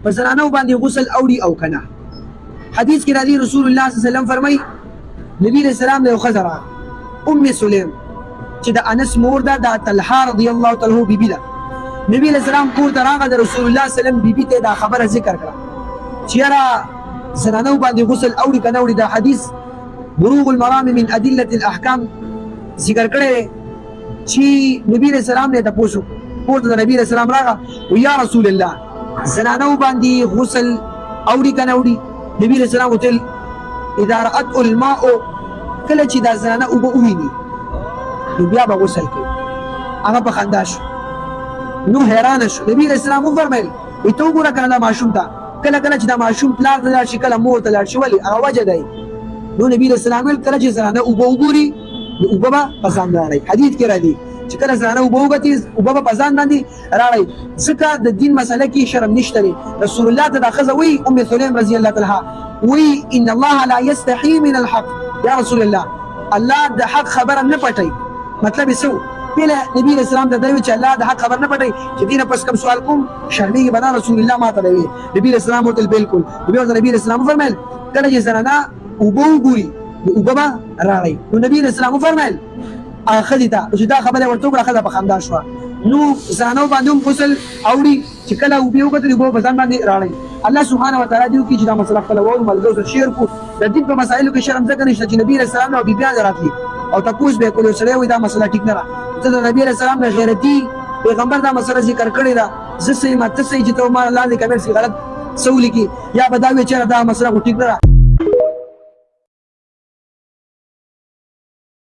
په زنانو باندې غسل اوړي او کنه. حدیث کې راځي رسول الله صلی الله علیه وسلم فرمایي نبی علیہ السلام له خزرہ ام سلیم چې د انس مور ده د طلحه رضی الله تعالی عنہ بیبي ده. نبی علیہ السلام کور ته راغی د رسول الله صلی الله علیه وسلم بیبي ته دا خبره ذکر کړه چې یاره زنانو باندې غسل اوړي کنه اوړي. دا حدیث بلوغ المرام من ادله الاحکام ذکر کړی چې نبی علیہ السلام نه تاسو کور ته نبی علیہ السلام راغی او یا رسول الله زنانو باندې غسل اوړي کنه اوړي. نبی علیہ السلام وتل اذا رأت الماء کله چې دا زنانه اوبه وویني نو بیا به غسل کوي. هغه په خندا شو نو حیران شو. نبی علیہ السلام وفرمایل وی ته وګوره کنه دا ماشوم ته کله کله چې دا ماشوم پلار ته لاړ شي کله مور ته لاړ شي ولې هغه وجه دی. نو نبی علیہ السلام ویل کله چې زنانه اوبه وګوري نو اوبه به په ځان راړي. حدیث کې راځي چې کله زنانه اوبه وګتي اوبه به په ځان باندې راړي. ځکه د دین مسله کې شرم نشته. رسول الله ته دا ښځه وی ام سلیم رضی الله تعالی عنها وی ان الله لا يستحي من الحق. یا رسول الله الله د حق خبره نه پټي. مطلب یې څه پیله نبی علیہ السلام ته دوی چې الله د حق خبر نه پټي چې دینه پس کوم سوال کوم شرمېږي بنا رسول الله ما ته دوی. نبی علیہ السلام ورته بالکل نبی علیہ السلام فرمایل کله چې زنانه اوبه وګوري نو اوبه به راړي. نو نبی علیہ السلام فرمایل اخذ دا چې دا خبره ورته وکړه خدای په خندا شو. نو زنانو باندې هم غسل اوړي چې کله اوبه وګوري اوبه په ځان باندې راړي. الله سبحانه وتعالى دیو کې چې دا مسله خپل وو ملګرو سره شیر کو. د دې په مسایلو کې شرم ځکه نشته چې نبی رسول الله او بیبیان راتلی او تاسو به کولو سره وي دا مسله ټیک نه را. ته د نبی رسول الله غیرتی پیغمبر دا مسله ذکر کړی دا زه سې ماته سې چې ته ما الله دې کمر سي غلط سوال کی یا بداوی چې دا مسله ټیک نه را.